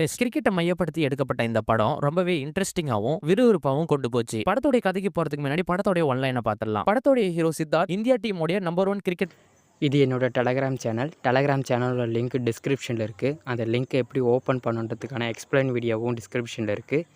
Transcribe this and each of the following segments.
Test கிரிக்கெட்டை மையப்படுத்தி எடுக்கப்பட்ட இந்த படம் ரொம்பவே இன்ட்ரெஸ்டிங்காவும் விறுவிறுப்பாவும் கொண்டு போச்சு. படத்தோட கதைக்கு போறதுக்கு முன்னாடி படத்தோட ஒன்லைனை பார்த்துடலாம். படத்தோட ஹீரோ சித்தார்த் இந்தியா டீமோட நம்பர் 1 கிரிக்கெட். இது என்னோட டெலகிராம் சேனல். டெலகிராம் சேனலோட லிங்க் டிஸ்கிரிப்ஷனில் இருக்குது. அந்த லிங்க்கை எப்படி ஓப்பன் பண்ணுன்றதுக்கான எக்ஸ்பிளைன் வீடியோவும் டிஸ்கிரிப்ஷனில் இருக்குது.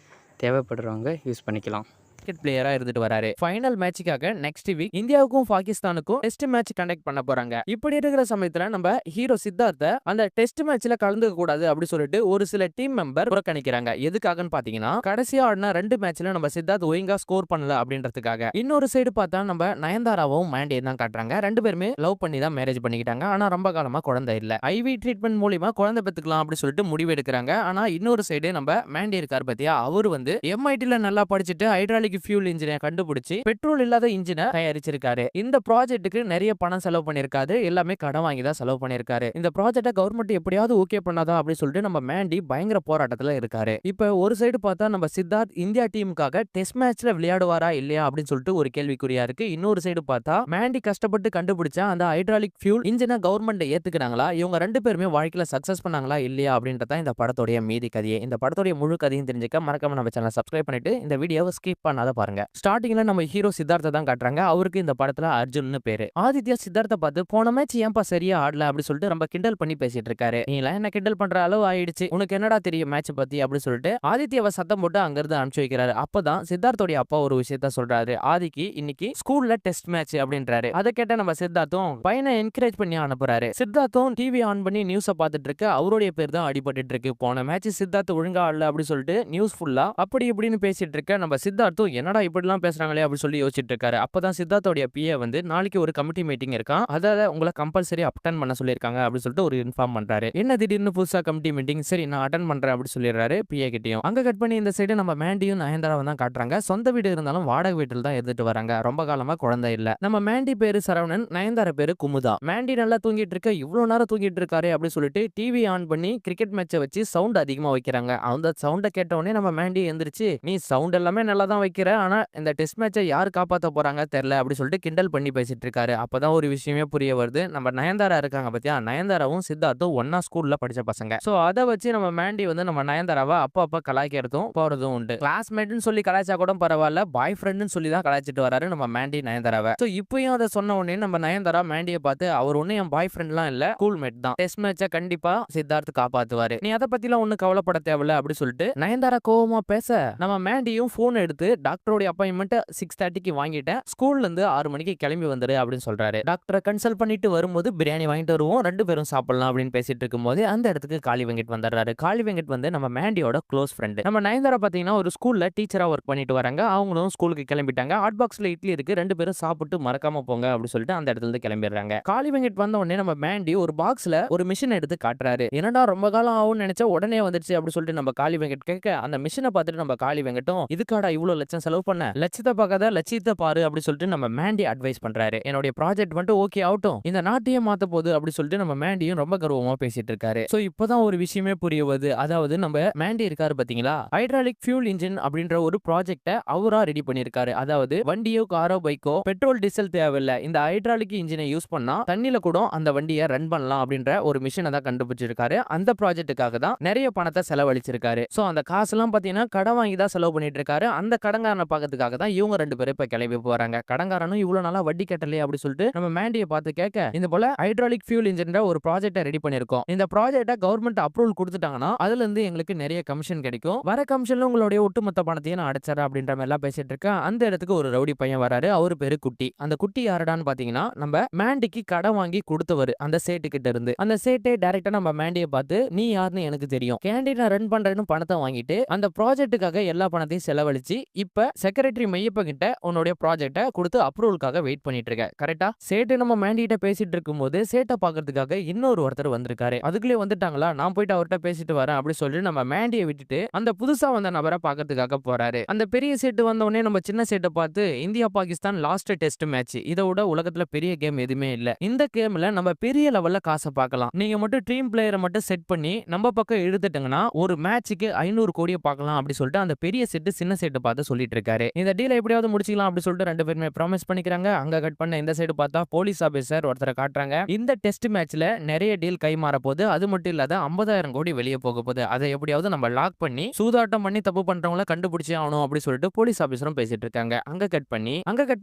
தேவைப்படுறவங்க யூஸ் பண்ணிக்கலாம். கிரிக்கெட் பிளேயரா இருந்துட்டு வராரு. ஃபைனல் மேட்சுக்காக நெக்ஸ்ட் வீக் இந்தியாவுக்கும் பாகிஸ்தானுக்கும் டெஸ்ட் மேட்ச் கண்டக்ட் பண்ண போறாங்க. இப்படி இருக்கிற சமயத்துல நம்ம ஹீரோ சித்தார்த்த அந்த டெஸ்ட் மேட்ச்ல கலந்துக்க கூடாது அப்படி சொல்லிட்டு ஒரு சில டீம் மெம்பர் புறக்கணிக்கிறாங்க. எதுக்காகன்னு பாத்தீங்கன்னா கடைசியா ஆடின 2 மேட்ச்ல நம்ம சித்தார்த் ஒழுங்கா ஸ்கோர் பண்ணல அப்படின்றதுக்காக. இன்னொரு சைடு பார்த்தா நம்ம நயன்தாராவும் மேண்டியும் தான் காட்டுறாங்க. 2 பேருமே லவ் பண்ணி தான் மேரேஜ் பண்ணிக்கிட்டாங்க. ஆனா ரொம்ப காலமா குழந்தை இல்ல. ஐவி ட்ரீட்மெண்ட் மூலியமா குழந்தை பெத்துக்கலாம் அப்படி சொல்லிட்டு முடிவு எடுக்கிறாங்க. ஆனா இன்னொரு சைடு நம்ம மேண்டி இருக்கார் பத்தியா, அவர் வந்து MIT-ல நல்லா படிச்சுட்டு ஹைட்ராலிக் ஃபியூல் இன்ஜினை கண்டுபிடிச்சு பெட்ரோல் இல்லாத இன்ஜினை தயாரிச்சிருக்காரு. இந்த ப்ராஜெக்ட்டுக்கு நிறைய பணம் செலவு பண்ணிருக்காரு. எல்லாமே கடன் வாங்கி தான் செலவு பண்ணிருக்காரு. இந்த ப்ராஜெக்ட்டை கவர்மெண்ட் எப்படியாவது ஓகே பண்ணாதா அப்படி சொல்லிட்டு நம்ம மேண்டி பயங்கர போராட்டத்துல இருக்காரு. இப்ப ஒரு சைடு பார்த்தா நம்ம சித்தார்த் இந்தியா டீமுக்காக டெஸ்ட் மேட்ச்ல விளையாடுவாரா இல்லையா அப்படின்னு சொல்லிட்டு ஒரு கேள்விக்குறியா இருக்கு. இன்னொரு சைடு பார்த்தா மேண்டி கஷ்டப்பட்டு கண்டுபிடிச்ச அந்த ஹைட்ராலிக் ஃபியூல் இன்ஜினை கவர்மெண்ட் ஏத்துக்கிறாங்களா, இவங்க 2 பேருமே வாழ்க்கையில சக்சஸ் பண்ணாங்களா இல்லையா அப்படின்றத இந்த படத்தோட மீதி கதையே. இந்த படத்தோட முழு கதையும் தெரிஞ்சுக்க மறக்காம நம்ம சேனலை சப்ஸ்கிரைப் பண்ணிட்டு இந்த வீடியோவை ஸ்கிப் பண்ணாத பாருங்க. ஸ்டார்டிங்ல நம்ம ஹீரோ சித்தார்த்த தான் காட்டுறாங்க. அவருக்கு இந்த படத்துல அர்ஜுன்னு பேரு. ஆதித்யா சித்தார்த்த பார்த்து போன மேட்ச் ஏன்பா சரியா ஆடல அப்படி சொல்லிட்டு ரொம்ப கிண்டல் பண்ணி பேசிட்டு இருக்காரு. நீ எல்லாம் என்ன கிண்டல் பண்ற அளவு ஆயிடுச்சு, உனக்கு என்னடா தெரியும் மேட்ச் பத்தி அப்படி சொல்லிட்டு ஆதித்யாவை சத்தம் போட்டு அங்கிருந்து அனுப்பிச்சு வைக்கிறாரு. அப்பதான் சித்தார்த்தோட அப்பா ஒரு விஷயத்த சொல்றாரு. ஆதிக்கு இன்னைக்கு ஸ்கூல்ல டெஸ்ட் மேட்ச் அப்படின்றாரு. அதை கேட்ட நம்ம சித்தார்த்தும் பையனை என்கரேஜ் பண்ணி அனுப்புறாரு. சித்தார்த்தும் டிவி ஆன் பண்ணி நியூஸை பார்த்துட்டு இருக்கு. அவருடைய பேர் தான் அடிபட்டு இருக்கு. போன மேட்ச் சித்தார்த் ஒழுங்கா ஆடல அப்படி சொல்லிட்டு நியூஸ் ஃபுல்லா அப்படி இப்படின்னு பேசிட்டு இருக்க நம்ம சித்தார்த்தும் என்னடா இப்படிலாம் பேசுறாங்களே அப்படி சொல்லி யோசிச்சுட்டு இருக்காரு. அப்பதான் சித்தார்த்தோட பிஏ வந்து நாளைக்கு ஒரு கமிட்டி மீட்டிங் இருக்கான், அதால உங்களை கம்பல்சரி அட்டெண்ட் பண்ண சொல்லியிருக்காங்க அப்படி சொல்லிட்டு ஒரு இன்ஃபார்ம் பண்றாரு. என்ன திடீர்னு புதுசா கமிட்டி மீட்டிங், சரி நான் அட்டெண்ட் பண்றேன் அப்படி சொல்லிடுறாரு பிஏ கிட்டையும். அங்க கட் பண்ணி இந்த சைடு நம்ம மேண்டியும் நயன்தாராவும் தான் காட்டுறாங்க. சொந்த வீடு இருந்தாலும் வாடகை வீட்டில் தான் இருந்துட்டு வராங்க. ரொம்ப காலமா குழந்தை இல்ல. நம்ம மேண்டி பேரு சரவணன், நயன்தாரா பேரு குமுதா. மேண்டி நல்லா தூங்கிட்டு இருக்க, இவ்வளவு நேரம் தூங்கிட்டு இருக்காரு அப்படி சொல்லிட்டு டிவி ஆன் பண்ணி கிரிக்கெட் மேட்சை வச்சு சவுண்ட் அதிகமா வைக்கிறாங்க. அந்த சவுண்டை கேட்ட உடனே நம்ம மேண்டி எந்திரிச்சு, நீ சவுண்ட் எல்லாமே நல்லா தான் வைக்கிற, ஆனா இந்த டெஸ்ட் மேட்சை யார் காப்பாத்த போறாங்க தெரியல அப்படி சொல்லிட்டு கிண்டல் பண்ணி பேசிட்டு இருக்காரு. அப்பதான் ஒரு விஷயமே புரிய வருது. நம்ம நயன்தாரா இருக்காங்க பத்தியா, நயன்தாராவும் சித்தார்த்தும் ஒன்னா ஸ்கூல்ல படிச்ச பசங்க. சோ அதை வச்சு நம்ம மேண்டி வந்து நம்ம நயன்தாராவை அப்பா கலாய்க்கிறதும் போறதும் உண்டு. கிளாஸ்மேட்னு சொல்லி கலாய்ச்சா கூட பரவாயில்ல, பாய் ஃப்ரெண்ட்னு சொல்லி தான் கலாய்ச்சிட்டு வராரு நம்ம மேண்டி நயன்தாராவை. சோ இப்பயும் அதை சொன்ன உடனே நம்ம நயன்தாரா மேண்டியை பார்த்து, அவர் ஒன்னும் என் பாய் ஃப்ரெண்ட்லாம் இல்ல, ஸ்கூல் மேட் தான், டெஸ்ட் மேட்சை கண்டிப்பா சித்தார்த் காப்பாத்துவாரு, நீ அதை பத்திலாம் ஒன்னும் கவலைப்பட தேவையில்ல அப்படி சொல்லிட்டு நயன்தாரா கோவமா பேச நம்ம மேண்டியும் போன் எடுத்து டாக்டரோட அப்பாயின்மெண்ட் 6:30க்கு வாங்கிட்டேன், ஸ்கூல்ல இருந்து 6 மணிக்கு கிளம்பி வந்துரு அப்படின்னு சொல்றாரு. டாக்டரை கன்சல்ட் பண்ணிட்டு வரும்போது பிரியாணி வாங்கிட்டு வருவோம், 2 பேரும் சாப்பிடலாம் அப்படின்னு பேசிட்டு இருக்கும்போது அந்த இடத்துக்கு காளி வெங்கட் வந்துடுறாரு. காளி வெங்கட் வந்து நம்ம மேண்டியோட க்ளோஸ் ஃப்ரெண்ட். நம்ம நயன்தாரா பாத்தீங்கன்னா ஒரு ஸ்கூல்ல டீச்சரா ஒர்க் பண்ணிட்டு வராங்க. அவங்களும் ஸ்கூலுக்கு கிளம்பிட்டாங்க. ஹாட் பாக்ஸ்ல இட்லி இருக்கு, 2 பேரும் சாப்பிட்டு மறக்காம போங்க அப்படி சொல்லிட்டு அந்த இடத்துல இருந்து கிளம்பிடுறாங்க. காளி வெங்கட் வந்த உடனே நம்ம மேண்டி ஒரு பாக்ஸ்ல ஒரு மிஷின் எடுத்து காட்டுறாரு. என்னடா ரொம்ப காலம் ஆகும்னு நினைச்சா உடனே வந்துருச்சு அப்படி சொல்லிட்டு நம்ம காளி வெங்கட் கேட்க, அந்த மிஷினை பார்த்துட்டு நம்ம காளி வெங்கட்டும், இதுக்காடா இவ்வளவு லட்சம் செலவு பண்ண, லட்சத்தை பார்க்காத லட்சியத்தை பாரு அப்படி சொல்லிட்டு நம்ம மேண்டி அட்வைஸ் பண்றாரு. என்னுடைய ப்ராஜெக்ட் மட்டும் ஓகே ஆகட்டும், இந்த நாட்டையே மாத்த போகுது அப்படி சொல்லிட்டு நம்ம மேண்டியும் ரொம்ப கர்வமா பேசிட்டு இருக்காரு. சோ இப்பதான் ஒரு விஷயமே புரிய வருது. அதாவது நம்ம மேண்டி இருக்காரு பாத்தீங்களா, ஹைட்ராலிக் ஃபியூல் இன்ஜின் அப்படின்ற ஒரு ப்ராஜெக்ட்டை அவரா ரெடி பண்ணிருக்காரு. அதாவது வண்டியோ காரோ பைக்கோ பெட்ரோல் டீசல் தேவையில்லை, இந்த ஹைட்ராலிக் இன்ஜினை யூஸ் பண்ணா தண்ணில கூட அந்த வண்டியை ரன் பண்ணலாம் அப்படின்ற ஒரு மிஷினை தான் கண்டுபிடிச்சிருக்காரு. அந்த ப்ராஜெக்ட்டுக்காக தான் நிறைய பணத்தை செலவழிச்சிருக்காரு. சோ அந்த காசெல்லாம் பாத்தீங்கன்னா கடன் வாங்கி தான் செலவு பண்ணிட்டு இருக்காரு. அந்த கடன்காரனை பார்க்கறதுக்காக தான் இவங்க 2 பேரும் இப்ப கிளம்பி போறாங்க. கடன்காரனும் இவ்வளவு நாளா வட்டி கட்டலையே அப்படி சொல்லிட்டு நம்ம மேண்டியை பார்த்து கேட்க, இந்த போல ஹைட்ராலிக் ஃபியூல் இன்ஜின் ஒரு ப்ராஜெக்ட்டை ரெடி பண்ணிருக்கோம், இந்த ப்ராஜெக்ட்டை கவர்மெண்ட் அப்ரூவல் கொடுத்துட்டாங்கன்னா அதுல இருந்து எங்களுக்கு நிறைய கமிஷன் கிடைக்கும், வர கமிஷன்ல உங்களுடைய ஒட்டுமொத்த பணத்தையும் நான் அடைச்சறேன் அப்படின்ற மாதிரி எல்லாம் பேசிட்டு இருக்கேன். அந்த இடத்துக்கு ஒரு ரவுடி பையன் வராரு. அவரு பேரு குட்டி. அந்த குட்டி யாரடான்னு பாத்தீங்கன்னா நம்ம மேண்டிக்கு கடன் வாங்கி கொடுத்தவர், அந்த சேட்டு கிட்ட இருந்து. அந்த சேட்டே டைரக்டா நம்ம மேண்டியை பார்த்து, நீ யாருன்னு எனக்கு தெரியும், கேண்டீனை ரன் பண்றேன்னு பணத்தை வாங்கிட்டு அந்த ப்ராஜெக்ட்டுக்காக எல்லா பணத்தையும் செலவழிச்சு இப்ப செக்ரட்டரி மையப்ப கிட்ட உன்னுடைய ப்ராஜெக்ட்டை கொடுத்து அப்ரூவலுக்காக வெயிட் பண்ணிட்டு இருக்க, கரெக்டா? சேட்டு நம்ம மேண்டிகிட்ட பேசிட்டு இருக்கும்போது சேட்டை பாக்குறதுக்காக இன்னொரு ஒருத்தர் வந்திருக்காரு. அதுக்குள்ளே வந்துட்டாங்களா, நான் போயிட்டு அவர்கிட்ட பேசிட்டு வரேன் அப்படி சொல்லி நம்ம மேண்டியை விட்டுட்டு அந்த புதுசா வந்த நபரை பாக்கிறதுக்காக போறாரு. அந்த பெரிய சேட்டு வந்த உடனே நம்ம சின்ன சேட்டை பார்த்து, India Pakistan last test match, இதோட உலகத்துல பெரிய கேம் எதுவுமே இல்ல, இந்த கேம்ல நம்ம பெரிய லெவல்ல காசை பார்க்கலாம், நீங்க மட்டும் டீம் பிளேயரை மட்டும் செட் பண்ணி நம்ம பக்கம் இழுத்துட்டீங்கன்னா ஒரு மேட்சுக்கு 500 கோடியை பார்க்கலாம் அப்படி சொல்லிட்டு அந்த பெரிய செட்டு சின்ன சேட்டை பார்த்து சொல்லிட்டு பேசிட்டு இருக்காரு. இந்த டீலை எப்படியாவது முடிச்சிக்கலாம் அப்படி சொல்லிட்டு ரெண்டு பேருமே ப்ராமிஸ் பண்ணிக்கிறாங்க. அங்க கட் பண்ண இந்த சைடு பார்த்தா போலீஸ் ஆபீசர் ஒருத்தரை காட்டுறாங்க. இந்த டெஸ்ட் மேட்ச்ல நிறைய டீல் கை மாற போகுது. அது மட்டும் இல்லாத 50,000 கோடி வெளியே போக போகுது. அதை எப்படியாவது நம்ம லாக் பண்ணி சூதாட்டம் பண்ணி தப்பு பண்றவங்கள கண்டுபிடிச்சே ஆகணும் அப்படி சொல்லிட்டு போலீஸ் ஆபீசரும் பேசிட்டு இருக்காங்க. அங்க கட்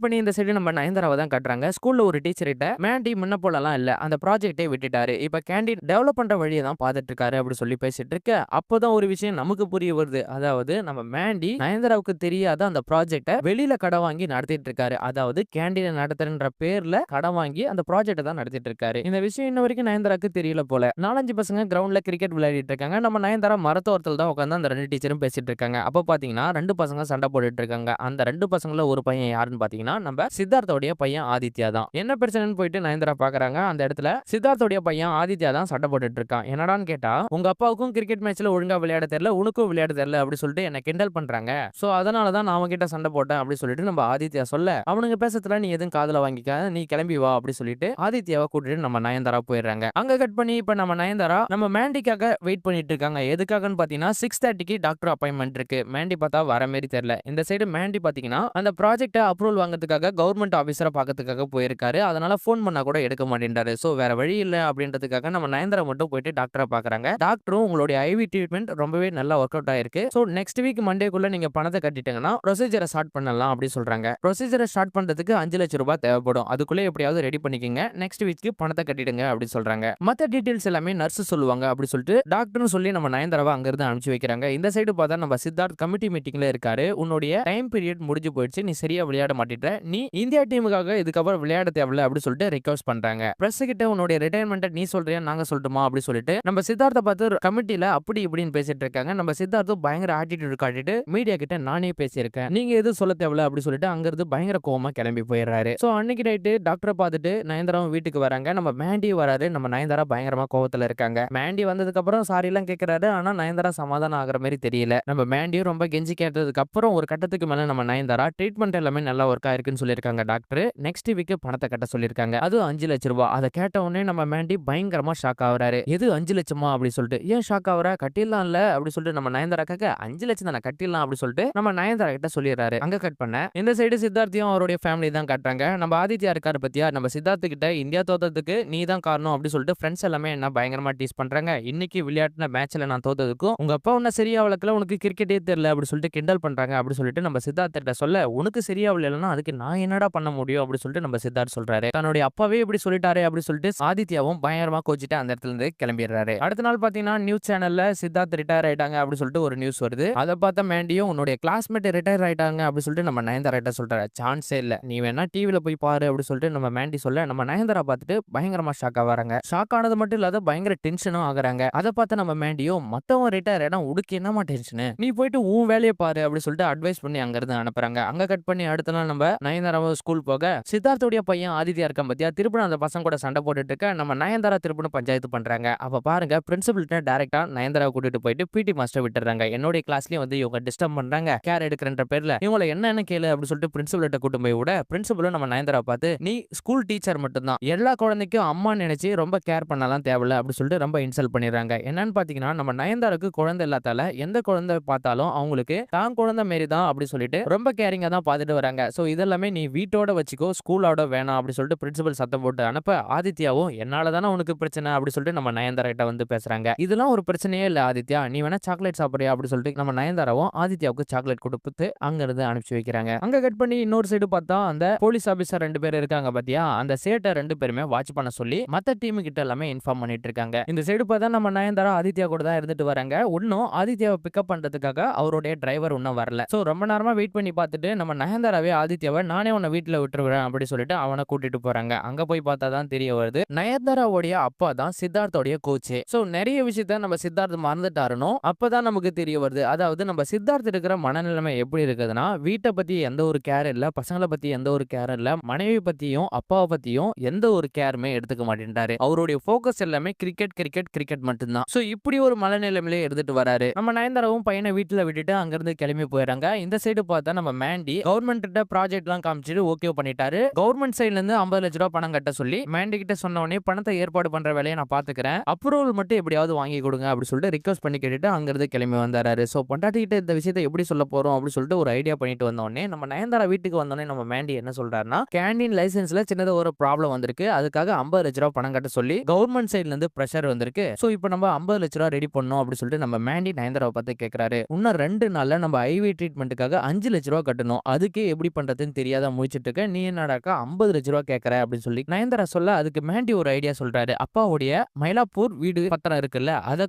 பண்ணி இந்த சைடு நம்ம நயன்தாராவை தான் காட்டுறாங்க. ஸ்கூல்ல ஒரு டீச்சர் கிட்ட மேண்டி முன்ன போலலாம் இல்ல, அந்த ப்ராஜெக்டே விட்டுட்டாரு, இப்ப கேண்டீன் டெவலப் பண்ற வழியை தான் பார்த்துட்டு இருக்காரு அப்படி சொல்லி பேசிட்டு இருக்க. அப்போதான் ஒரு விஷயம் நமக்கு புரிய வருது. அதாவது நம்ம மேண்டி நயன்தாராவுக்கு தெரியாத அந்த ப்ராஜெக்ட வெளியில கடன் வாங்கி நடத்திட்டு இருக்காரு. அதாவது கேண்டீன் நடத்துறன்ற பேர்ல கடன் வாங்கி அந்த ப்ராஜெக்ட தான் நடத்திட்டு இருக்காரு. இந்த விஷயம் இன்ன வரைக்கும் நயன்தாராக்கு தெரியல போல. 4-5 பசங்க கிரவுண்ட்ல கிரிக்கெட் விளையாடிட்டு இருக்காங்க. நம்ம நயன்தாரா மரத்தோரத்துல தான் உட்காந்து அந்த ரெண்டு டீச்சரும் பேசிட்டு இருக்காங்க. அப்ப பாத்தீங்கன்னா ரெண்டு பசங்க சண்டை போட்டுட்டு இருக்காங்க. அந்த ரெண்டு பசங்கள ஒரு பையன் யாருன்னு பாத்தீங்கன்னா நம்ம சித்தார்த்தோடைய பையன் ஆதித்யா தான். என்ன பிரச்சனைன்னு போயிட்டு நயன்தாரா பாக்குறாங்க. அந்த இடத்துல சித்தார்த்தோடைய பையன் ஆதித்யா தான் சண்டை போட்டுட்டு இருக்கான். என்னடான்னு கேட்டா, உங்க அப்பாவுக்கும் கிரிக்கெட் மேட்ச்ல ஒழுங்கா விளையாட தெரியல, உனக்கும் விளையாட தெரியல அப்படி சொல்லிட்டு என்ன கிண்டல் பண்றாங்க. சோ அதனால தான் நான் அவன்கிட்ட சண்டை போட்டேன் அப்படி சொல்லிட்டு நம்ம ஆதித்யா சொல்ல, அவனுங்க பேசத்துல நீ எதுவும் காதுல வாங்கிக்க, நீ கிளம்பி வா அப்படி சொல்லிட்டு ஆதித்யாவை கூட்டிட்டு நம்ம நயன்தாரா போயிடுறாங்க. அங்க கட் பண்ணி இப்ப நம்ம நயன்தாரா நம்ம மேண்டிக்காக வெயிட் பண்ணிட்டு இருக்காங்க. எதுக்காகன்னு பாத்தீங்கன்னா 6:30க்கு டாக்டர் அப்பாயின்மெண்ட் இருக்கு. மேண்டி பார்த்தா வர மாதிரி தெரியல. இந்த சைடு மேண்டி பாத்தீங்கன்னா அந்த ப்ராஜெக்ட அப்ரூவல் வாங்குறதுக்காக கவர்மெண்ட் ஆபீசரை பார்க்கறதுக்காக போயிருக்காரு. அதனால போன் பண்ணா கூட எடுக்க மாட்டேன்றாரு. சோ வேற வழி இல்ல அப்படின்றதுக்காக நம்ம நயன்தாரா மட்டும் போயிட்டு டாக்டரை பாக்குறாங்க. டாக்டரும் உங்களுடைய ஐவி ட்ரீட்மெண்ட் ரொம்பவே நல்லா ஒர்க் அவுட் ஆயிருக்கு. சோ நெக்ஸ்ட் வீக் மண்டேக்குள்ள நீங்க பணத்தை கட்டிட்டீங்கன்னா ப்ரொசீஜரை ஸ்டார்ட் பண்ணலாம் அப்படி சொல்றாங்க. ப்ரொசீஜரை ஸ்டார்ட் பண்றதுக்கு 5 லட்சம் ரூபாய் தேவைப்படும். அதுக்குள்ள எப்படியாவது ரெடி பண்ணிக்கங்க, நெக்ஸ்ட் வீக்கு பணத்தை கட்டிடுங்க அப்படி சொல்றாங்க. மத்த டீடைல்ஸ் எல்லாமே நர்ஸ் சொல்லுவாங்க அப்படி சொல்லிட்டு டாக்டர்னு சொல்லி நம்ம நயன்தாராவை அங்க இருந்து அனுப்பிச்சு வைக்கிறாங்க. இந்த சைடு பார்த்தா நம்ம சித்தார்த் கமிட்டி மீட்டிங்ல இருக்காரு. உன்னுடைய டைம் பீரியட் முடிஞ்சு போயிடுச்சு, நீ சரியா விளையாட மாட்டேன்ற, நீ இந்தியா டீமுக்காக இதுக்கப்புறம் விளையாட தேவையில்ல அப்படி சொல்லிட்டு ரிக்வெஸ்ட் பண்றாங்க. பிரஸ் கிட்ட உன்னுடைய ரிட்டையர்மெண்ட் நீ சொல்றியா நாங்க சொல்லட்டுமா அப்படி சொல்லிட்டு நம்ம சித்தார்த்த பார்த்து கமிட்டில அப்படி இப்படின்னு பேசிட்டு இருக்காங்க. நம்ம சித்தார்த்தும் பயங்கர ஆட்டிடியூட் காட்டிட்டு மீடியா கிட்ட நானே பேசியிருக்கேன், நீங்க எதுவும் சொல்ல தேவையில்ல அப்படி சொல்லிட்டு அங்க இருந்து பயங்கர கோவமா கிளம்பி போயிடுறாரு. சோ அன்னைக்கு நைட்டு டாக்டரை பார்த்துட்டு நயன்தாராவும் வீட்டுக்கு வராங்க. நம்ம மேண்டி வராரு. நம்ம நயன்தாரா பயங்கரமா கோவத்துல இருக்காங்க. மேண்டி வந்ததுக்கு அப்புறம் சாரி எல்லாம் கேட்கிறாரு. ஆனா நயன்தாரா சமாதானம் ஆகிற மாதிரி தெரியல. நம்ம மேண்டியும் ரொம்ப கெஞ்சி கேட்டதுக்கு அப்புறம் ஒரு கட்டத்துக்கு மேல நம்ம நயன்தாரா ட்ரீட்மெண்ட் எல்லாமே நல்லா ஒர்க் ஆயிருக்குன்னு சொல்லியிருக்காங்க டாக்டர். நெக்ஸ்ட் வீக் பணத்தை கட்ட சொல்லியிருக்காங்க. அது 5 லட்சம் ரூபாய். அதை கேட்ட உடனே நம்ம மேண்டி பயங்கரமா ஷாக் ஆகுறாரு. எது 5 லட்சமா அப்படி சொல்லிட்டு, ஏன் ஷாக் ஆகுற, கட்டிடலாம் இல்ல அப்படி சொல்லிட்டு நம்ம நயன்தாரா கேட்க 5 லட்சம் தானே கட்டிடலாம் அப்படி சொல்லிட்டு நம்ம நயன்தாரா கிட்ட சொல்லிடுறாரு. அங்க கட் பண்ண இந்த சைடு சித்தார்த்தையும் அவருடைய ஃபேமிலி தான் காட்டுறாங்க. நம்ம ஆதித்யா இருக்காரு பத்தியா, நம்ம சித்தார்த்து கிட்ட இந்தியா தோத்ததுக்கு நீ தான் காரணம் அப்படி சொல்லிட்டு ஃப்ரெண்ட்ஸ் எல்லாமே என்ன பயங்கரமா டீஸ் பண்றாங்க. இன்னைக்கு விளையாட்டுன மேட்ச்ல நான் தோத்ததுக்கும் உங்க அப்பா உன்ன சரியா வளர்க்கல, உனக்கு கிரிக்கெட்டே தெரியல அப்படி சொல்லிட்டு கிண்டல் பண்றாங்க அப்படி சொல்லிட்டு நம்ம சித்தார்த்த கிட்ட சொல்ல, உனக்கு சரியா விளையாடலன்னா அதுக்கு நான் என்னடா பண்ண முடியும் அப்படி சொல்லிட்டு நம்ம சித்தார்த் சொல்றாரு. தன்னுடைய அப்பாவே இப்படி சொல்லிட்டாரு அப்படி சொல்லிட்டு ஆதித்யாவும் பயங்கரமா கோச்சிட்டு அந்த இடத்துல இருந்து கிளம்பிடுறாரு. அடுத்த நாள் பாத்தீங்கன்னா நியூஸ் சேனல்ல சித்தார்த் ரிட்டையர் ஆயிட்டாங்க அப்படி சொல்லிட்டு ஒரு நியூஸ் வருது. அதை பார்த்த மேண்டியும் உன்னுடைய கிளாஸ்மேட் ரிட்டையர் ஆயிட்டாங்க அப்படி சொல்லிட்டு நம்ம நயன்தாரா கிட்ட சொல்றாரு. சான்ஸே இல்ல, நீ வேணா டிவில போய் பாரு அப்படி சொல்லிட்டு நம்ம மேண்டி சொல்ல, நம்ம நயன்தாரா பார்த்துட்டு பயங்கரமா ஷாக் ஆவாங்க. ஷாக் ஆனது மட்டும் இல்லாத பயங்கர டென்ஷனும் ஆகுறாங்க. அதை பார்த்து நம்ம மேண்டியும் மத்தவன் ரிட்டையர் ஆயிட்டா உடுக்கு என்னமா டென்ஷனு, நீ போயிட்டு உன் வேலையை பாரு அப்படி சொல்லிட்டு அட்வைஸ் பண்ணி அங்க இருந்து அனுப்புறாங்க. அங்க கட் பண்ணி அடுத்த நாள் நம்ம நயன்தாராவும் ஸ்கூல் போக சித்தார்த்தோடைய பையன் ஆதித்யா இருக்கான் பத்தியா, திருப்பி அந்த பசங்க கூட சண்டை போட்டுட்டு இருக்க நம்ம நயன்தாரா திருப்பி பஞ்சாயத்து பண்றாங்க. அப்ப பாருங்க பிரின்சிபல்ட்ட டைரக்டா நயன்தாரா கூட்டிட்டு போயிட்டு பிடி மாஸ்டர் விட்டுறாங்க. என்னோட கிளாஸ்லயும் வந்து இவங்க டிஸ்டர்ப் பண்றாங்க, கேர் எடுக்கிறன்ற பேர்ல இவங்கள என்ன கேளு அப்படி சொல்லிட்டு பிரின்சிபல்ட்ட கூட்டு போய் விட, பிரின்சிபலும் நம்ம நயன்தாரா பார்த்து நீ ஸ்கூல் டீச்சர் மட்டும் தான், எல்லா குழந்தைக்கும் அம்மா நினைச்சு ரொம்ப கேர் பண்ணலாம் தேவையில்ல அப்படி சொல்லிட்டு ரொம்ப இன்சல்ட் பண்ணிடுறாங்க. என்னன்னு பாத்தீங்கன்னா நம்ம நயன்தாராக்கு குழந்தை இல்லாதால எந்த குழந்தை பார்த்தாலும் அவங்களுக்கு தான் குழந்தை மாரி தான் அப்படி சொல்லிட்டு ரொம்ப கேரிங்கா தான் பார்த்துட்டு வராங்க. சோ இதெல்லாமே நீ வீட்டோட வச்சுக்கோ, ஸ்கூலோட வேணாம் அப்படி சொல்லிட்டு பிரின்சிபல் சத்தம் போட்டு அனுப்ப, ஆதித்யாவும் என்னால தானே உனக்கு பிரச்சனை அப்படி சொல்லிட்டு நம்ம நயன்தாரா கிட்ட வந்து பேசுறாங்க. இதெல்லாம் ஒரு பிரச்சனையே இல்ல ஆதித்யா, நீ வேணா சாக்லேட் சாப்பிடுறியா அப்படி சொல்லிட்டு நம்ம நயன்தாராவும் ஆதித்யாவுக்கு சாக்லேட் கொடுத்து அங்க இருந்து அனுப்பிச்சு வைக்கிறாங்க. அங்க கட் பண்ணி இன்னொரு சைடு பார்த்தா அந்த போலீஸ் ஆபீசர் 2 பேர் இருக்காங்க பாத்தியா, அந்த சேட்டை 2 பேருமே வாட்ச் பண்ண சொல்லி மத்த டீம் கிட்ட எல்லாமே இன்ஃபார்ம் பண்ணிட்டு இருக்காங்க. இந்த சைடு பார்த்தா நம்ம நயன்தாரா ஆதித்யா கூட தான் இருந்துட்டு வராங்க. இன்னும் ஆதித்யாவை பிக்கப் பண்றதுக்காக அவருடைய டிரைவர் இன்னும் வரல. சோ ரொம்ப நேரமா வெயிட் பண்ணி பார்த்துட்டு நம்ம நயன்தாராவே ஆதித்யாவை நானே உன்னை வீட்டுல விட்டுருவேன் அப்படி சொல்லிட்டு அவனை கூட்டிட்டு போறாங்க. அங்க போய் பார்த்தா தான் தெரிய வருது நயன்தாராவுடைய அப்பா தான் சித்தார்த்தோடைய கோச். சோ நிறைய விஷயத்த நம்ம சித்தார்த் மறந்துட்டாருனோ அப்பதான் நமக்கு தெரிய வருது. அதாவது நம்ம சித்தார்த் இருக்கிற மனநிலைமை எப்படி இருக்குதுன்னா, வீட்டை பத்தி எந்த ஒரு கேர் இல்ல, பசங்களை பத்தி எந்த ஒரு கேர் இல்ல, மனைவி பத்தியும் அப்பாவை பத்தியும் எந்த ஒரு கேருமே எடுத்துக்க மாட்டேன்றாரு. அவருடைய போக்கஸ் எல்லாமே கிரிக்கெட் கிரிக்கெட் கிரிக்கெட் மட்டும்தான். சோ இப்படி ஒரு மனநிலைமையிலே இருந்துட்டு வராரு. நம்ம நயன்தாராவும் பையனை வீட்டுல விட்டுட்டு அங்க இருந்து கிளம்பி போயிடறாங்க. இந்த சைடு பார்த்தா நம்ம மேண்டி கவர்மெண்ட் கிட்ட ப்ராஜெக்ட் எல்லாம் காமிச்சிட்டு ஓகே பண்ணிட்டாரு. கவர்மெண்ட் சைட்ல இருந்து 50 லட்சம் ரூபாய் பணம் கட்ட சொல்லி மேண்டி கிட்ட சொன்ன உடனே பணத்தை ஏற்பாடு பண்ற வேலையை நான் பாத்துக்கிறேன், அப்ரூவல் மட்டும் எப்படியாவது வாங்கி கொடுங்க அப்படி சொல்லிட்டு ரிக்வெஸ்ட் பண்ணி கேட்டுட்டு அங்க இருந்து கிளம்பி வந்தாரு. சோ பொண்டாட்டி கிட்ட இந்த விஷயத்தை எப்படி சொல்ல போறோம் அப்படி சொல்லிட்டு ஒரு ஐடியா பண்ணிட்டு வந்தோடனே நம்ம நயன்தாரா வீட்டுக்கு வந்தோடனே நம்ம மேண்டி என்ன சொல்றாருன்னா, கேண்டீன் லைசென்ஸ்ல சின்னதா ஒரு ப்ராப்ளம் வந்திருக்கு. அதுக்காக 50 லட்ச ரூபா பணம் கட்ட சொல்லி கவர்மெண்ட் சைடுல இருந்து பிரஷர் வந்திருக்கு. சோ இப்போ நம்ம 50 லட்ச ரூபா ரெடி பண்ணணும் அப்படி சொல்லிட்டு நம்ம மேண்டி நயன்தாராவை பார்த்து கேக்குறாரு. இன்னும் 2 நாள்ல நம்ம ஐவி ட்ரீட்மெண்ட்டுக்காக 5 லட்ச ரூபா கட்டணும். அதுக்கே எப்படி பண்றதுன்னு தெரியாத முழிச்சிட்டு இருக்க. நீ என்னடாக்கா 50 லட்ச ரூபா கேக்குற அப்படின்னு சொல்லி நயன்தாரா சொல்ல, அதுக்கு மேண்டி ஒரு ஐடியா சொல்றாரு. அப்பாவுடைய மயிலாப்பூர் வீடு பத்திரம் இருக்குல்ல,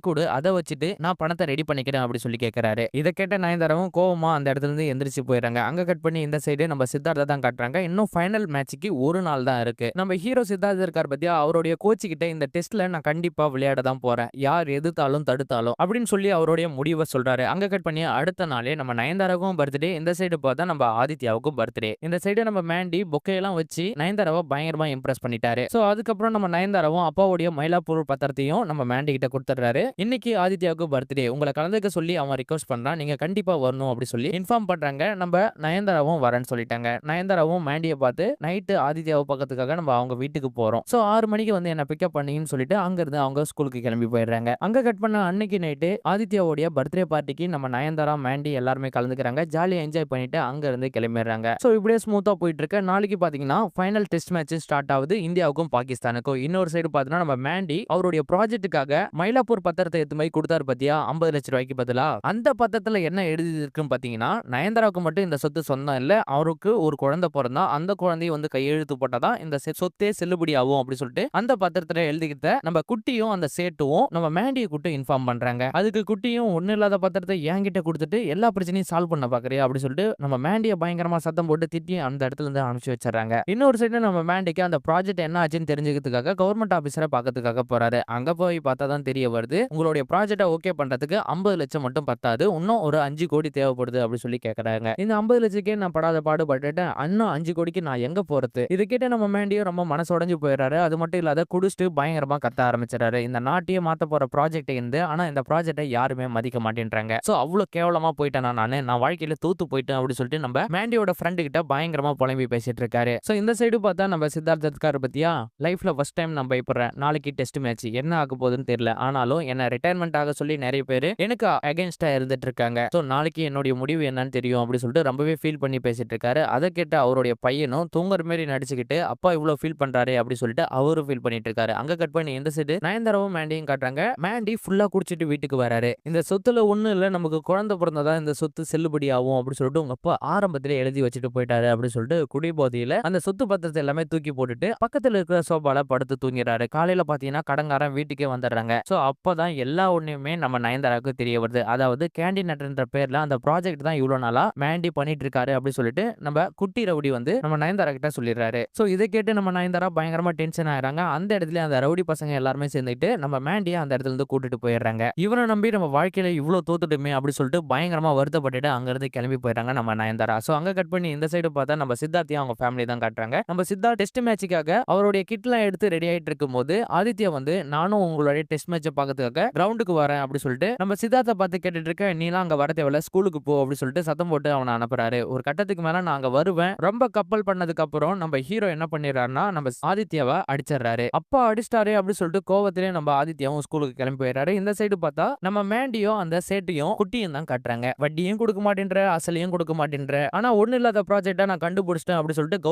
அதை வச்சுட்டு நான் பணத்தை ரெடி பண்ணிக்கிறேன் அப்படி சொல்லி கேக்குறாரு. இதை கேட்ட நயன்தாராவும் கோவமா அந்த இடத்துல இருந்து எந்திரிச்சு போயிடுறாங்க. அங்க கட் பண்ணி இந்த சைடு நம்ம சித்தார்த்தா தான் காட்டுறாங்க. இன்னும் ஃபைனல் மேட்சுக்கு ஒரு நாள் தான் இருக்கு. நம்ம ஹீரோ சித்தார்த் இருக்கார் பத்தியா, அவருடைய கோச் கிட்ட இந்த டெஸ்ட்ல நான் கண்டிப்பா விளையாட தான் போறேன், யார் எதிர்த்தாலும் தடுத்தாலும் அப்படின்னு சொல்லி அவருடைய முடிவை சொல்றாரு. அங்க கட் பண்ணி அடுத்த நாளே நம்ம நயன்தாராவுக்கும் பர்த்டே, இந்த சைடு பார்த்தா நம்ம ஆதித்யாவுக்கும் பர்த்டே. இந்த சைடு நம்ம மேண்டி பொக்கையெல்லாம் வச்சு நயன்தாராவை பயங்கரமா இம்ப்ரெஸ் பண்ணிட்டாரு. சோ அதுக்கப்புறம் நம்ம நயன்தாராவும் அப்பாவுடைய மயிலாப்பூர் பத்திரத்தையும் நம்ம மேண்டி கிட்ட கொடுத்துறாரு. இன்னைக்கு ஆதித்யாவுக்கு பர்த்டே, உங்களை கலந்துக்க சொல்லி அவன் ரிக்வெஸ்ட் பண்றான், நீங்க கண்டிப்பா வரணும் அப்படி சொல்லி இன்ஃபார்ம் பண்றாங்க. நம்ம நயன்தாராவும் வரேன்னு சொல்லிட்டாங்க. நயன்தாராவும் மேண்டியை பார்த்து நைட்டு ஆதித்யாவை பக்கத்துக்காக நம்ம அவங்க வீட்டுக்கு போறோம். சோ 6 மணிக்கு வந்து என்ன பிக்கப் பண்ணீங்கன்னு சொல்லிட்டு அங்க இருந்து அவங்க ஸ்கூலுக்கு கிளம்பி போயிடுறாங்க. அங்க கட் பண்ண அன்னைக்கு நைட்டு ஆதித்யாவுடைய பர்த்டே பார்ட்டிக்கு நம்ம நயன்தாரா மேண்டி எல்லாருமே கலந்துக்கிறாங்க. ஜாலியா என்ஜாய் பண்ணிட்டு அங்க இருந்து கிளம்பிடுறாங்க. சோ இப்படியே ஸ்மூத்தா போயிட்டு இருக்க. நாளைக்கு பாத்தீங்கன்னா ஃபைனல் டெஸ்ட் மேட்ச் ஸ்டார்ட் ஆகுது இந்தியாவுக்கும் பாகிஸ்தானுக்கும். இன்னொரு சைடு பாத்தீங்கன்னா நம்ம மேண்டி அவருடைய ப்ராஜெக்ட்டுக்காக மயிலாப்பூர் பத்திரத்தை எடுத்து போய் கொடுத்தாரு பாத்தியா 50 லட்ச ரூபாய்க்கு பதிலா. அந்த பத்திரத்துல என்ன எழுதி இருக்குன்னு பாத்தீங்கன்னா, நயன்தாராவுக்கு மட்டும் இந்த சொத்து சொந்தம் இல்ல, அவருக்கு ஒரு குழந்தை பிறந்தா அந்த குழந்தையை வந்து கையெழுத்து போட்டாதான் இந்த சொத்தே செல்லுபடி ஆகும் அப்படி சொல்லிட்டு அந்த பத்திரத்துல எழுதிக்கிட்ட நம்ம குட்டியும் அந்த சேட்டுவும் நம்ம மேண்டியை கூட்டு இன்ஃபார்ம் பண்றாங்க. அதுக்கு குட்டியும் ஒண்ணு இல்லாத பத்திரத்தை என்கிட்ட கொடுத்துட்டு எல்லா பிரச்சனையும் சால்வ் பண்ண பாக்குறியா அப்படி சொல்லிட்டு நம்ம மேண்டியை பயங்கரமா சத்தம் போட்டு திட்டி அந்த இடத்துல இருந்து அனுப்பிச்சு வச்சிடறாங்க. இன்னொரு சைடு நம்ம மேண்டிக்கு அந்த ப்ராஜெக்ட் என்ன ஆச்சுன்னு தெரிஞ்சுக்கிறதுக்காக கவர்மெண்ட் ஆபீசரை பார்க்கறதுக்காக போறாரு. அங்க போய் பார்த்தா தான் தெரிய வருது, உங்களுடைய ப்ராஜெக்டை ஓகே பண்றதுக்கு 50 லட்சம் மட்டும் பத்தாது, இன்னும் ஒரு 5 கோடி தேவைப்படுது அப்படி சொல்லி கேக்குறாங்க. இந்த 50 லட்சத்துக்கே நான் படாத பாடுபட்டுட்டேன், இன்னும் 5 கோடிக்கு நான் எங்க போறது? இது கேட்ட நம்ம மேண்டியும் ரொம்ப மனசு உடைஞ்சு போயிடுறாரு. அது மட்டும் இல்லாத குடிச்சிட்டு பயங்கரமா கத்த ஆரம்பிச்சிடறாரு. இந்த நாட்டையே மாத்த போற ப்ராஜெக்ட் இருந்து, ஆனா இந்த ப்ராஜெக்டை யாருமே மதிக்க மாட்டேன்றாங்க. சோ அவ்வளவு கேவலமா போயிட்டேன் நான் வாழ்க்கையில தூத்து போயிட்டேன் அப்படி சொல்லிட்டு நம்ம மேண்டியோட ஃப்ரெண்டு கிட்ட பயங்கரமா புலம்பி பேசிட்டு இருக்காரு. சோ இந்த சைடு பார்த்தா நம்ம சித்தார்த் இருக்காரு பத்தியா, லைஃப்ல ஃபர்ஸ்ட் டைம் நான் பயப்படுறேன், நாளைக்கு டெஸ்ட் மேட்ச் என்ன ஆக போகுதுன்னு தெரியல, ஆனாலும் என்ன ரிட்டையர்மெண்ட் ஆக சொல்லி நிறைய பேர் எனக்கு அகைன்ஸ்டா இருந்துட்டு இருக்காங்க. சோ நாளைக்கு என்னுடைய முடிவு என்னன்னு தெரியும் அப்படி சொல்லிட்டு ரொம்பவே ஃபீல் பண்ணி பேசிட்டு இருக்காரு. அதை கேட்ட அவருடைய பையனும் தூங்குற மாதிரி நடிச்சுக்கிட்டு அப்பா இவ்வளவு ஃபீல் பண்றாரு அப்படி சொல்லிட்டு அவரும் ஃபீல் பண்ணிட்டு இருக்காரு. அங்க கட் பண்ணி இந்த சைடு நயன்தாராவும் மேண்டியும் காட்டுறாங்க. மேண்டி ஃபுல்லா குடிச்சிட்டு வீட்டுக்கு வராரு. இந்த சொத்துல ஒண்ணு இல்ல, நமக்கு குழந்தை பிறந்ததா இந்த சொத்து செல்லுபடி ஆகும் அப்படி சொல்லிட்டு உங்க அப்பா ஆரம்பத்திலே எழுதி வச்சுட்டு போயிட்டாரு அப்படி சொல்லிட்டு குடிபோதையில அந்த சொத்து பத்திரத்தை எல்லாமே தூக்கி போட்டுட்டு பக்கத்துல இருக்கிற சோபால படுத்து தூங்கிறாரு. காலையில பாத்தீங்கன்னா கடங்காரன் வீட்டுக்கே வந்துடுறாங்க. சோ அப்பதான் எல்லா ஒண்ணுமே நம்ம நயன்தாராவுக்கு தெரிய வருது. அதாவது கேண்டீன் நட்ன்ற பேர்ல அந்த ப்ராஜெக்ட் தான் இவ்வளவு நாளா மேண்டி பண்ணிட்டு இருக்காரு அப்படி சொல்லிட்டு நம்ம குட்டி ரவுடி வந்து நம்ம நயன்தாரா கிட்ட சொல்லிடுறாரு. சோ இதை கேட்டு நம்ம நயன்தாரா பயங்கரமா டென்ஷன் ஆயிடுறாங்க. அந்த இடத்துல அந்த ரவுடி பசங்க எல்லாருமே சேர்ந்துட்டு நம்ம மேண்டியை அந்த இடத்துல இருந்து கூட்டிட்டு போயிடுறாங்க. இவனை நம்பி நம்ம வாழ்க்கையில இவ்வளவு தோத்துட்டுமே அப்படி சொல்லிட்டு பயங்கரமா வருத்தப்பட்டுட்டு அங்க இருந்து கிளம்பி போயிட்டாங்க நம்ம நயன்தாரா. சோ அங்க கட் பண்ணி இந்த சைடு பார்த்தா நம்ம சித்தார்த்தையும் அவங்க ஃபேமிலி தான் காட்டுறாங்க. நம்ம சித்தார்த் டெஸ்ட் மேட்சுக்காக அவருடைய கிட்லாம் எடுத்து ரெடி ஆயிட்டு இருக்கும் போது ஆதித்யா வந்து நானும் உங்களுடைய டெஸ்ட் மேட்சை பார்க்கறதுக்காக கிரவுண்டுக்கு வரேன் அப்படி சொல்லிட்டு நம்ம சித்தார்த்தை பார்த்து கேட்டுட்டு இருக்க, நீலாம் அங்க வர தேவையில்ல, ஸ்கூலுக்கு போ அப்படி சொல்லிட்டு சத்தம் போட்டு அவனை அனுப்புறாரு. ஒரு கட்டத்துக்கு மேல நான் அங்க வருவேன், ரொம்ப கப்பல் பண்ணதுக்கு அப்புறம் நம்ம ஹீரோ என்ன பண்ணிடுறாருன்னா நம்ம ஆதித்யாவை அடிச்சிடறாரு. அப்பா அடிச்சிட்டாரு அப்படி சொல்லிட்டு கோவத்திலே நம்ம ஆதித்யாவும் ஸ்கூலுக்கு கிளம்பி போயிடுறாரு. இந்த சைடு பார்த்தா நம்ம மேண்டியும் அந்த சேட்டையும் குட்டியும் தான் காட்டுறாங்க. வட்டியும் கொடுக்க மாட்டேன்ற, அசலையும் கொடுக்க மாட்டேன்ற, ஆனா ஒண்ணு இல்லாத ப்ராஜெக்டா நான் கண்டுபிடிச்சிட்டேன் அப்படி சொல்லிட்டு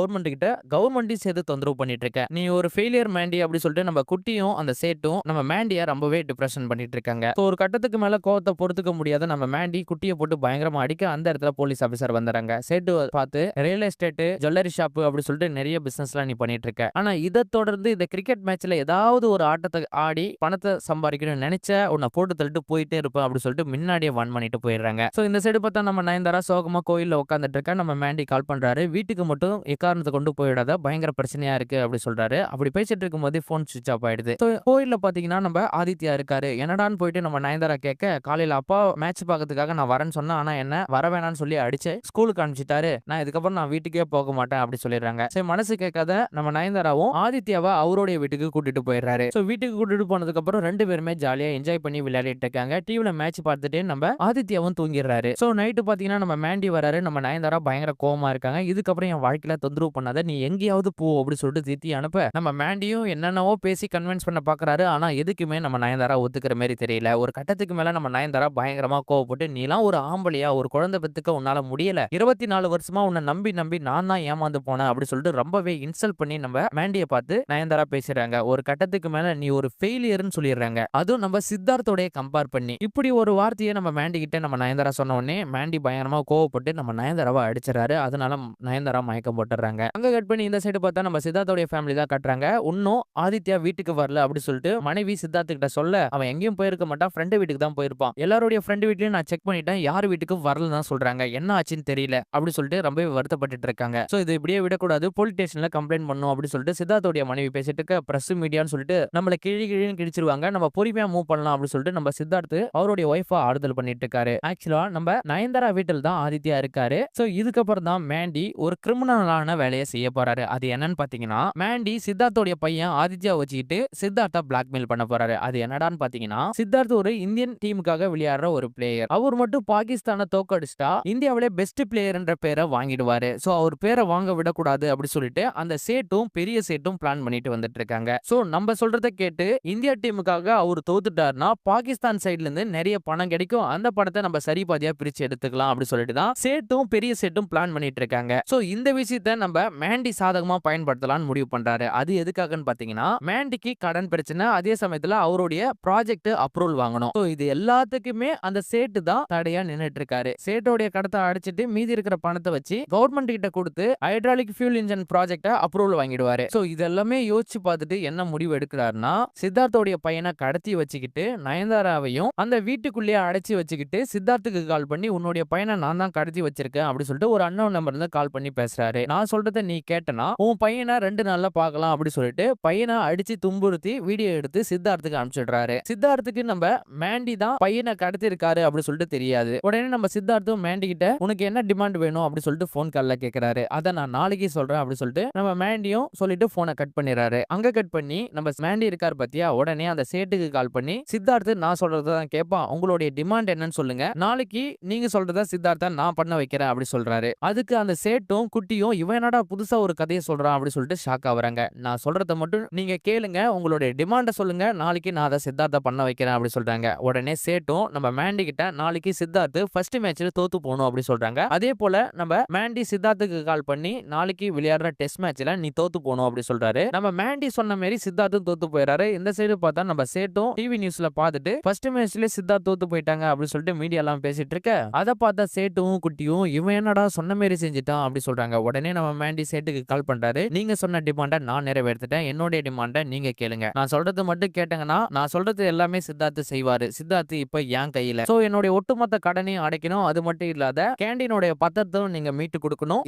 கவர்மெண்ட்டையும் சேர்த்து தொந்தரவு பண்ணிட்டு இருக்க, நீ ஒரு ஃபெயிலியர் மேண்டி அப்படி சொல்லிட்டு நம்ம குட்டியும் அந்த சேட்டும் நம்ம மேண்டியை ரொம்பவே டிப்ரெஷன் பண்ணிட்டு இருக்காங்க. ஒரு கட்டத்துக்கு மேல கோவத்தை பொறுத்துக்க முடியாத நம்ம மேண்டி குட்டியை போட்டு பயங்கரமா அடிக்க அந்த இடத்துல போலீஸ் ஆபீசர் வந்துறாங்க. சேட்டு பார்த்து ரியல் எஸ்டேட் ஜுவல்லரி ஷாப் அப்படி சொல்லிட்டு நிறைய பிசினஸ் எல்லாம் நீ பண்ணிட்டு இருக்க, ஆனா இதை தொடர்ந்து இந்த கிரிக்கெட் மேட்ச்ல ஏதாவது ஒரு ஆட்டத்தை ஆடி பணத்தை சம்பாதிக்கணும்னு நினைச்ச உன்னை போட்டு தள்ளிட்டு போயிட்டே இருப்பேன் அப்படி சொல்லிட்டு முன்னாடியே வன் பண்ணிட்டு போயிடுறாங்க. சோ இந்த சைடு பார்த்தா நம்ம நயன்தாரா சோகமா கோயில்ல உட்காந்துட்டு இருக்க. நம்ம மேண்டி கால் பண்றாரு, வீட்டுக்கு மட்டும் எக்காரணத்தை கொண்டு போயிடாத, பயங்கர பிரச்சனையா இருக்கு அப்படி சொல்றாரு. அப்படி பேசிட்டு இருக்கும் போது போன் சுவிட்ச் ஆஃப் ஆயிடுது. கோயில்ல பாத்தீங்கன்னா நம்ம ஆதித்யா இருக்காரு. என்னடான்னு போயிட்டு நம்ம நயன்தாரா கேட்க, காலையில அப்பா மேட்ச் பார்க்கறதுக்காக நான் வரேன்னு சொன்னேன், ஆனா என்ன வர வேணாம்னு சொல்லி அடிச்சு ஸ்கூலுக்கு அனுப்பிச்சிட்டாரு, நான் இதுக்கப்புறம் நான் வீட்டுக்கே போக மாட்டேன் அப்படி சொல்லிடுறாங்க. சரி மனசு கேட்காத நம்ம நயன்தாராவும் ஆதித்யாவை அவருடைய வீட்டுக்கு கூட்டிட்டு போயிடுறாரு. சோ வீட்டுக்கு கூட்டிட்டு போனதுக்கு அப்புறம் ரெண்டு பேருமே ஜாலியா என்ஜாய் பண்ணி விளையாடிட்டு இருக்காங்க. டிவில மேட்ச் பார்த்துட்டு நம்ம ஆதித்யாவும் தூங்கிடுறாரு. சோ நைட்டு பாத்தீங்கன்னா நம்ம மேண்டி வராரு. நம்ம நயன்தாரா பயங்கர கோவமா இருக்காங்க. இதுக்கப்புறம் என் வாழ்க்கையில தொந்தரவு பண்ணாத, நீ எங்கேயாவது போ அப்படி சொல்லிட்டு திட்டி அனுப்ப நம்ம மேண்டியும் என்னென்னவோ பேசி கன்வின்ஸ் பண்ண பாக்குறாரு. ஆனா எதுக்குமே நம்ம நயன்தாரா ஒத்துக்கிற மாதிரி தெரியல. ஒரு கட்டத்துக்கு மேல நம்ம நயன்தாரா பயங்கரமா கோவப்பட்டு, நீலாம் ஒரு ஆம்பளையா, ஒரு குழந்தை பெத்துக்க உன்னால முடியல, 24 வருஷமா உன்னை நம்பி நம்பி நான் தான் ஏமாந்து போனேன் அப்படி சொல்லிட்டு ரொம்பவே இன்சல்ட் பண்ணி நம்ம மேண்டியை பார்த்து நயன்தாரா பேசுறாங்க. ஒரு கட்டத்துக்கு மேல நீ ஒரு ஃபெயிலியர்னு சொல்லிடுறாங்க, அதுவும் நம்ம சித்தார்த்தோட கம்பேர் பண்ணி. இப்படி ஒரு வார்த்தையை நம்ம மேண்டி கிட்ட நம்ம நயன்தாரா சொன்ன உடனே மேண்டி பயங்கரமா கோவப்பட்டு நம்ம நயன்தாராவை அடிச்சிடறாரு. அதனால நயன்தாரா மயக்கம் போட்டுறாங்க. அங்க கட் பண்ணி இந்த சைடு பார்த்தா நம்ம சித்தார்த்தோட ஃபேமிலி தான் கட்டுறாங்க. இன்னும் ஆதித்யா வீட்டுக்கு வரல அப்படி சொல்லிட்டு மனைவி சித்தார்த்து கிட்ட சொல்ல, அவன் எங்கேயும் போயிருக்க மாட்டான், ஃப்ரெண்டு வீட்டுக்கு தான் போயிருப்பான், எல்லாருடைய ஃப்ரெண்டு வீட்லயும் நான் செக் பண்ணிட்டேன், யார் வீட்டுக்கும் வரல தான் சொல்றாங்க, என்ன ஆச்சுன்னு தெரியல அப்படி சொல்லிட்டு ரொம்பவே வருத்தப்பட்டு இருக்காங்க. சோ இது இப்படியே விடக்கூடாது, போலீஸ் ஸ்டேஷன்ல கம்ப்ளைண்ட் பண்ணும் அப்படி சொல்லிட்டு சித்தார்த்தோட மனைவி பேசிட்டு இருக்க, பிரஸ் மீடியான்னு சொல்லிட்டு நம்மள கிழின்னு கிழிச்சிருவாங்க, நம்ம பொறுமையா மூவ் பண்ணலாம் அப்படி சொல்லிட்டு நம்ம சித்தார்த்து அவருடைய ஒய்ஃபா ஆறுதல் பண்ணிட்டு இருக்காரு. ஆக்சுவலா நம்ம நயன்தாரா வீட்டில் தான் ஆதித்யா இருக்காரு. சோ இதுக்கப்புறம் தான் மேண்டி ஒரு கிரிமினலான வேலையை செய்ய போறாரு. அது என்னன்னு பாத்தீங்கன்னா, மேண்டி சித்தார்த்தோட பையன் ஆதித்யா வச்சுக்கிட்டு சித்தார்த்தா பிளாக்மெயில் பண்ண போறாரு. அது என்னடான்னு பாத்தீங்கன்னா, சித்தார்த் ஒரு இந்தியன் டீமுக்காக விளையாடுற ஒரு பிளேயர். அவர் மட்டும் பாகிஸ்தானை தோக்கடிச்சிட்டா இந்தியாவிலே பெஸ்ட் பிளேயர் என்ற பேரை வாங்கிடுவாரு. சோ அவர் பேரை வாங்க விடக்கூடாது அப்படி சொல்லிட்டு அந்த சேட்டும் பெரிய சேட்டும் பிளான் பண்ணிட்டு வந்துட்டு இருக்காங்க. சோ நம்ம சொல்றதை கேட்டு இந்தியா டீமுக்காக அவர் தோத்துட்டாருன்னா பாகிஸ்தான் சைடுல இருந்து நிறைய பணம் கிடைக்கும், அந்த பணத்தை நம்ம சரி பாதியா பிரிச்சு எடுத்துக்கலாம் அப்படி சொல்லிட்டு தான் சேட்டும் பெரிய சேட்டும் பிளான் பண்ணிட்டு இருக்காங்க. சோ இந்த விஷயத்தை நம்ம மேண்டி சாதகமா பயன்படுத்தலாம்னு முடிவு பண்றாரு. அது எதுக்காகன்னு பாத்தீங்கன்னா, மேண்டிக்கு கடன் பிரச்சனை, அதே சமயத்துல அவருடைய ப்ராஜெக்ட் அப்ரூவல் வாங்கணும். சோ இது எல்லாத்துக்குமே அந்த சேட்டு தான் தடையா நின்னுட்டு இருக்காரு. சேட்டோட கடத்தை அடிச்சிட்டு மீதி இருக்கிற பணத்தை வச்சு கவர்மெண்ட் கிட்ட கொடுத்து hydraulic fuel engine project approval வாங்கிடுவாரு. சோ இதெல்லாமே யோசிச்சு பார்த்துட்டு என்ன முடிவு எடுக்கிறாருன்னா, சித்தார்த்தோடைய பையனை கடத்தி வச்சுக்கிட்டு நயன்தாராவையும் அந்த வீட்டுக்குள்ளேயே அடைச்சி வச்சுக்கிட்டு சித்தார்த்துக்கு கால் பண்ணி, உன்னுடைய பையனை நான் தான் கடத்தி வச்சிருக்கேன் அப்படி சொல்லிட்டு ஒரு அன்னோன் நம்பர்ல இருந்து கால் பண்ணி பேசுறாரு. நான் சொல்றதை நீ கேட்டனா உன் பையனை 2 நாள்ல பார்க்கலாம் அப்படி சொல்லிட்டு பையனை அடிச்சு துன்புறுத்தி வீடியோ எடுத்து சித்தார்த்துக்கு அனுப்பிச்சிடுறாரு. சித்தார்த்துக்கு நம்ம மேண்டி தான் பையனை கடத்தி இருக்காரு அப்படி சொல்லிட்டு தெரியாது. உடனே நம்ம சித்தார்த்தும் மேண்டி கிட்ட உனக்கு என்ன டிமாண்ட் வேணும் அப்படி சொல்லிட்டு போன் கால்ல கேக்குறாரு. அதை நான் நாளைக்கு சொல்றேன் அப்படி சொல்லிட்டு நம்ம மேண்டியும் சொல்லிட்டு போனை கட் பண்ணிடுறாரு. அங்க கட் பண்ணி நம்ம மேண்டி இருக்காரு பாத்தியா, உடனே அந்த சேட்டுக்கு கால் பண்ணி, சித்தார்த்து நான் சொல்றதான் கேட்பான், உங்களுடைய டிமாண்ட் என்னன்னு சொல்லுங்க, நாளைக்கு நீங்க சொல்றதா சித்தார்த்தா நான் பண்ண வைக்கிறேன் அப்படி சொல்றாரு. அதுக்கு அந்த சேட்டும் குட்டியும் இவன் என்னடா புதுசா ஒரு கதையை சொல்றான் அப்படி சொல்லிட்டு ஷாக் ஆகுறாங்க. நான் சொல்றத மட்டும் நீங்க கேளுங்க, உங்களுடைய டிமாண்ட சொல்லுங்க, நாளைக்கு நான் அதை சித்தார்த்த பண்ண வைக்கிறேன் அப்படி சொல்றாங்க. உடனே சேட்டும் நம்ம மேண்டி கிட்ட நாளைக்கு சித்தார்த்து ஃபர்ஸ்ட் மேட்ச்ல தோத்து போகணும் அப்படி சொல்றாங்க. அதே போல நம்ம மேண்டி சித்தார்த்துக்கு கால் பண்ணி நாளைக்கு விளையாடுற டெஸ்ட் மேட்ச்ல நீ தோத்து போகணும் அப்படி சொல்றாரு. நம்ம மேண்டி சொன்ன மாதிரி சித்தார்த்தும் தோத்து போயிறாரு. இந்த சைடு பார்த்தா நம்ம சேட்டும் டிவி நியூஸ்ல பார்த்துட்டு ஃபர்ஸ்ட் மேட்ச்ல சித்தார்த் தோத்து போயிட்டாங்க அப்படி சொல்லிட்டு மீடியா எல்லாம் பேசிட்டு இருக்க, அதை பார்த்தா சேட்டும் குட்டியும் இவன் என்னடா சொன்ன மாதிரி செஞ்சுட்டான் அப்படி சொல்றாங்க. உடனே நம்ம மேண்டி சேட்டுக்கு கால் பண்றாரு, நீங்க சொன்ன டிமாண்ட நான் நிறைவேற்றிட்டேன், என்னுடைய டிமாண்ட நீங்க கேளுங்க, நான் சொல்றது மட்டும் கேட்டங்கன்னா நான் சொல்றது எல்லாமே சித்தார்த்து செய்வாரு, சித்தார்த்து இப்ப என் கையில, சோ என்னுடைய ஒட்டுமொத்த கடனையும் அடைக்கணும், அது மட்டும் இல்லாத கேண்டீனோட பத்திரத்தையும் நீங்க மீட்டு கொடுக்கணும்,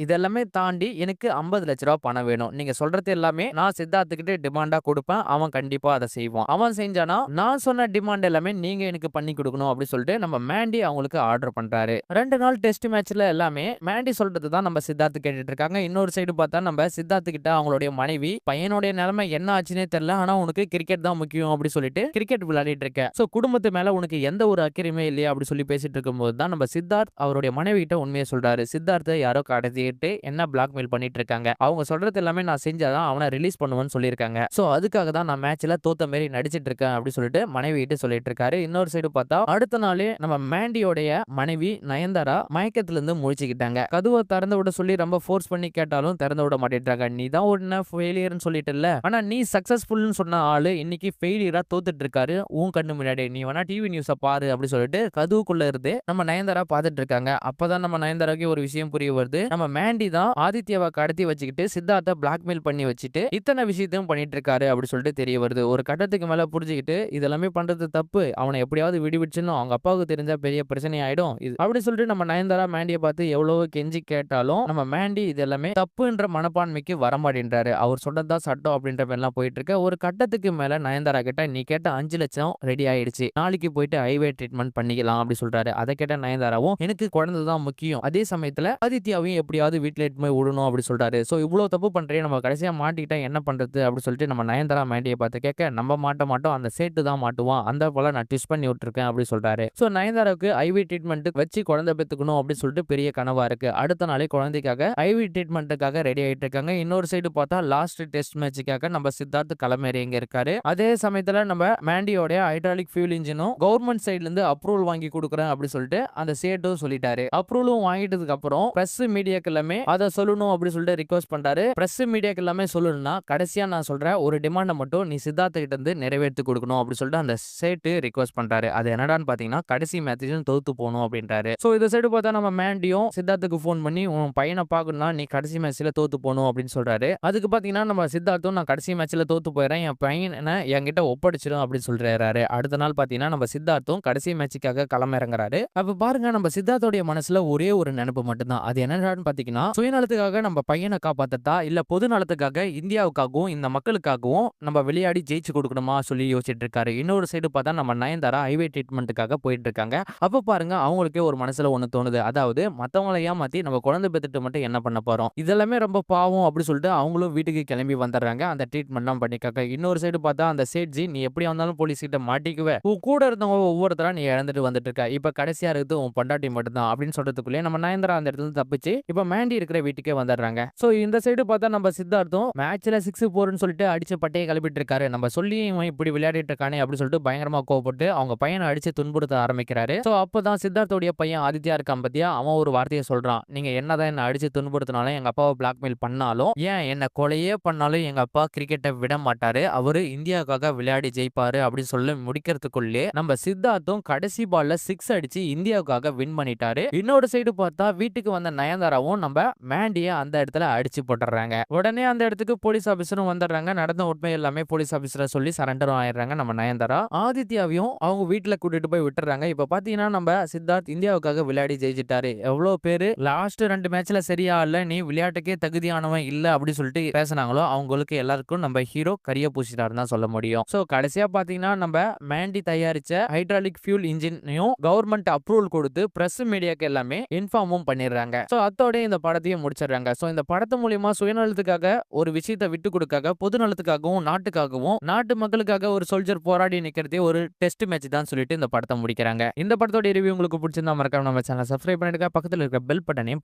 இதெல்லாமே தாண்டி எனக்கு 50 லட்ச ரூபாய் பணம் வேணும், நீங்க சொல்றது எல்லாமே நான் சித்தார்த்துக்கிட்ட டிமாண்டா கொடுப்பேன், அவன் கண்டிப்பா அதை செய்வான், அவன் செஞ்சானா நான் சொன்ன டிமாண்ட் எல்லாமே நீங்க எனக்கு பண்ணி கொடுக்கணும் அப்படி சொல்லிட்டு நம்ம மேண்டி அவங்களுக்கு ஆர்டர் பண்றாரு. 2 நாள் டெஸ்ட் மேட்ச்ல எல்லாமே மேண்டி சொல்றது தான் நம்ம சித்தார்த்து கேட்டுட்டு இருக்காங்க. இன்னொரு சைடு பார்த்தா நம்ம சித்தார்த்து கிட்ட அவங்களுடைய மனைவி, பையனுடைய நிலைமை என்ன ஆச்சுன்னே தெரியல, ஆனா உனக்கு கிரிக்கெட் தான் முக்கியம் அப்படி சொல்லிட்டு கிரிக்கெட் விளையாடிட்டு இருக்க, சோ குடும்பத்து மேல உனக்கு எந்த ஒரு அக்கறையுமே இல்லையா அப்படி சொல்லி பேசிட்டு இருக்கும்போது தான் நம்ம சித்தார்த் அவருடைய மனைவி கிட்ட உண்மையை சொல்றாரு. சித்தார்த்தை யாரோ கடத்திட்டு என்ன பிளாக்மெயில் பண்ணிட்டு இருக்காங்க, அவங்க சொல்றது எல்லாமே நான் செஞ்சாதான் அவனை ரிலீஸ் பண்ணுவேன்னு சொல்லியிருக்காங்க, சோ அதுக்காக தான் நான் மேட்ச்ல தோத்த மாதிரி நடிச்சிட்டு இருக்கேன் அப்படி சொல்லிட்டு மனைவி கிட்ட சொல்லிட்டு இருக்காரு. இன்னொரு சைடு பார்த்தா அடுத்த நாளே நம்ம மேண்டியோடைய மனைவி நயன்தாரா மயக்கத்துல இருந்து முழிச்சுக்கிட்டாங்க. கதவை திறந்து விட சொல்லி ரொம்ப ஃபோர்ஸ் பண்ணி கேட்டாலும் திறந்து விட மாட்டேன்றாங்க. நீ தான் ஒரு ஃபெயிலியர்னு சொல்லிட்டல, ஆனா நீ சக்சஸ்ஃபுல்னு சொன்ன ஆளு இன்னைக்கு ஃபெயிலியரா தோத்துட்டு இருக்காரு உன் கண்ணு முன்னாடி, நீ வேணா டிவி நியூஸ பாரு அப்படி சொல்லிட்டு கதவுக்குள்ள இருந்து நம்ம நயன்தாரா பாத்துட்டு இருக்காங்க. அப்பதான் நம்ம நயன்தாராக்கு ஒரு விஷயம் புரிய வருது, நம்ம மேண்டி தான் ஆதித்யாவை கடத்தி வச்சுக்கிட்டு சித்தார்த்த பிளாக்மெயில் பண்ணி வச்சுட்டு இத்தனை விஷயத்தையும் பண்ணிட்டு இருக்காரு அப்படி சொல்லிட்டு தெரிய வருது. ஒரு கட்டத்துக்கு மேல புரிஞ்சுக்கிட்டு இதெல்லாமே பண்றது தப்பு, அவனை எப்படியாவது விடுவிச்சுன்னு அவங்க அப்பாவுக்கு தெரிஞ்சா பெரிய பிரச்சனை ஆயிடும் இது அப்படி சொல்லிட்டு நம்ம நயன்தாரா மேண்டியை பார்த்து எவ்வளவு கெஞ்சி கேட்டாலும் நம்ம மேண்டி இது எல்லாமே தப்புன்ற மனப்பான்மைக்கு வரமாட்டேன்றாரு. அவர் சொன்னதான் சட்டம் அப்படின்ற மாதிரிலாம் போயிட்டு இருக்க. ஒரு கட்டத்துக்கு மேல நயன்தாரா கிட்ட நீ கேட்ட 5 லட்சம் ரெடி ஆயிடுச்சு, நாளைக்கு போயிட்டு ஐவே ட்ரீட்மெண்ட் பண்ணிக்கலாம் அப்படி சொல்றாரு. அதை கேட்ட நயன்தாராவும் எனக்கு குழந்தை தான் முக்கியம், அதே சமயத்துல ஆதித்யாவையும் எப்படியாவது வீட்டுல எடுத்து போய் விடணும் அப்படி சொல்றாரு. சோ இவ்வளவு தப்பு பண்றேன், நம்ம கடைசியா மாட்டிக்கிட்டா என்ன பண்றது அப்படி சொல்லிட்டு நம்ம நயன்தாரா மேண்டியை பார்த்து கேட்க, நம்ம மாட்ட மாட்டோம், அந்த சேட்டு தான் மாட்டுவான், அந்த போல நான் ட்விஸ்ட் பண்ணி விட்டுருக்கேன் அப்படி சொல்றாரு. சோ நயன்தாராவுக்கு ஐவி ட்ரீட்மெண்ட் வச்சு குழந்தை பெத்துக்கணும் அப்படி சொல்லிட்டு பெரிய கனவா இருக்கு. அடுத்த நாளே குழந்தைக்காக ஐவி ட்ரீட்மெண்ட்டுக்காக ரெடி ஆயிட்டு இருக்காங்க. இன்னொரு சைடு பார்த்தா லாஸ்ட் டெஸ்ட் மேட்சுக்காக நம்ம சித்தார்த் களமேறி இங்க இருக்காரு. அதே சமயத்துல நம்ம மேண்டியோட ஹைட்ராலிக் ஃபியூல் இன்ஜினும் கவர்மெண்ட் சைடுல இருந்து அப்ரூவல் வாங்கி கொடுக்குறேன் அப்படி சொல்லிட்டு அந்த சேட் டேரக்டரும் சொல்லிட்டாரு. அப்ரூவலும் வாங்கிட்டதுக்கு அப்புறம் பிரஸ் மீடியாக்கு எல்லாமே அதை சொல்லணும் அப்படின்னு சொல்லிட்டு ரிக்வெஸ்ட் பண்றாரு. பிரஸ் மீடியாக்கு எல்லாமே சொல்லணும்னா கடைசியா நான் சொல்றேன் ஒரு டிமாண்டை மட்டும் நீ சித்தார்த்த கிட்ட இருந்து நிறைவேற்றி கொடுக்கணும் அப்படின்னு சொல்லிட்டு அந்த சேட்டு ரிக்வெஸ்ட் பண்றாரு. அது என்னடான்னு பாத்தீங்கன்னா கடைசி மேட்சும் தோத்து போகணும் அப்படின்றாரு. சோ இந்த சைடு பார்த்தா நம்ம மேண்டியும் சித்தார்த்துக்கு போன் பண்ணி உன் பையனை பார்க்கணும்னா நீ கடைசி மேட்ச்ல தோத்து போகணும் அப்படின்னு சொல்றாரு. அதுக்கு பாத்தீங்கன்னா நம்ம சித்தார்த்தும் நான் கடைசி மேட்ச்ல தோத்து போயிடுறேன், என் பையனை என்கிட்ட ஒப்படைச்சிடும் அப்படின்னு சொல்றாரு. அடுத்த நாள் பாத்தீங்கன்னா நம்ம சித்தார்த்தும் கடைசி மேட்சுக்காக களமிறங்குறாரு. அப்ப பாருங்க நம்ம சித்தார்த்தோடைய மனசுல ஒரே ஒரு நினைப்பு மட்டும்தான். அது என்னன்னு பாத்தீங்கன்னா சுயநலத்துக்காக நம்ம பையனை காப்பாத்தா இல்ல பொது நலத்துக்காக இந்தியாவுக்காகவும் இந்த மக்களுக்காகவும் நம்ம விளையாடி ஜெயிச்சு கொடுக்கணுமா சொல்லி யோசிச்சுட்டு இருக்காரு. இன்னொரு சைடு பார்த்தா நம்ம நயன்தாரா ஹைவே ட்ரீட்மெண்ட்டுக்காக போயிட்டு இருக்காங்க. அப்ப பாருங்க அவங்களுக்கே ஒரு மனசுல ஒண்ணு தோணுது. அதாவது மத்தவங்களை ஏமாத்தி நம்ம குழந்தை பெத்துட்டு மட்டும் என்ன பண்ண போறோம், இதெல்லாமே ரொம்ப பாவம் அப்படி சொல்லிட்டு அவங்களும் வீட்டுக்கு கிளம்பி வந்துடுறாங்க அந்த ட்ரீட்மெண்ட்லாம் பண்ணிக்காக. இன்னொரு சைடு பார்த்தா அந்த சேட்ஜி நீ எப்படி வந்தாலும் போலீஸ் கிட்ட மாட்டிக்குவே, உன் கூட இருந்தவங்க ஒவ்வொருத்தரா நீ இழந்துட்டு வந்துட்டு இருக்க, இப்ப கடைசியா இருக்குது உன் பொண்டாட்டி மட்டும் தான் அப்படின்னு சொல்றதுக்குள்ளே நம்ம நயன்தாரா அந்த இடத்துல தப்பிச்சு இப்ப மேண்டி இருக்கிற வீட்டுக்கே வந்துடுறாங்க. சோ இந்த சைடு பார்த்தா நம்ம சித்தார்த்தும் மேட்ச்ல 6-4 சொல்லிட்டு அடிச்சு பட்டையை கிளப்பிட்டு இருக்காரு. நம்ம சொல்லி இவன் இப்படி விளையாடிட்டு இருக்கானே அப்படின்னு சொல்லிட்டு பயங்கரமா கோவப்பட்டு அவங்க பையனை அடிச்சு துன்புறுத்த ஆரம்பிக்கிறாரு. சோ அப்பதான் சித்தார்த்தோடைய பையன் ஆதித்யா இருக்கான் பத்தியா, அவன் ஒரு வார்த்தையை சொல்றான், நீங்க என்னதான் என்ன அடிச்சு துன்புறுத்தினாலும் எங்க அப்பாவை பிளாக்மெயில் பண்ணாலும் ஏன் என்ன கொலையே பண்ணாலும் எங்க அப்பா கிரிக்கெட்டை விட மாட்டாரு, அவரு இந்தியாவுக்காக விளையாடி ஜெயிப்பாரு அப்படின்னு சொல்லி முடிக்கிறதுக்குள்ளே நம்ம சித்தார்த்தும் கடைசி பால்ல 6 அடிச்சு இந்தியாவுக்காக வின் பண்ணிட்டாரு. இன்னொரு சைடு பார்த்தா வீட்டுக்கு வந்த நயன்தாராவும் நம்ம மேண்டிய அந்த இடத்துல அடிச்சு போட்டுறாங்க. உடனே அந்த இடத்துக்கு போலீஸ் ஆபீசரும் வந்துடுறாங்க. நடந்த உண்மை எல்லாமே போலீஸ் ஆபீசரை சொல்லி சரண்டரும் ஆயிடுறாங்க. நம்ம நயன்தாரா ஆதித்யாவையும் அவங்க வீட்டுல கூட்டிட்டு போய் விட்டுறாங்க. இப்ப பாத்தீங்கன்னா நம்ம சித்தார்த் இந்தியாவுக்காக விளையாடி ஜெயிச்சிட்டாரு. எவ்வளவு பேரு லாஸ்ட் 2 மேட்ச்ல சரியா இல்ல, நீ விளையாட்டுக்கே தகுதியானவன் இல்ல அப்படி சொல்லிட்டு பேசினாங்களோ அவங்களுக்கு எல்லாருக்கும் நம்ம ஹீரோ கரிய பூசிட்டாருன்னு தான் சொல்ல முடியும். சோ கடைசியா பாத்தீங்கன்னா நம்ம மேண்டி தயாரிச்ச ஹைட்ராலிக் ஃபியூல் இன்ஜினையும் கவர்மெண்ட் அப்ரூவல் கொடுத்து பிரஸ் மீடியாக்கு எல்லாமே இன்ஃபார்மும் பண்ணிடுறாங்க. சோ அதோட இந்த படத்தையும் முடிச்சிடுறாங்க. சோ இந்த படத்து மூலியமா சுயநலத்துக்காக ஒரு விஷயத்தை விட்டு கொடுக்காக பொது நலத்துக்காகவும் நாட்டுக்காகவும் நாட்டு மக்களுக்காக ஒரு சோல்ஜர் போராடி நிக்கிறதே ஒரு டெஸ்ட் மேட்ச் தான் சொல்லிட்டு இந்த படத்தை முடிக்கிறாங்க. இந்த படத்தோட ரிவ்யூ உங்களுக்கு பிடிச்சிருந்தா மறக்காம நம்ம சேனலை சப்ஸ்கிரைப் பண்ணிடுங்க. பக்கத்துல இருக்க பெல் பட்டனையும்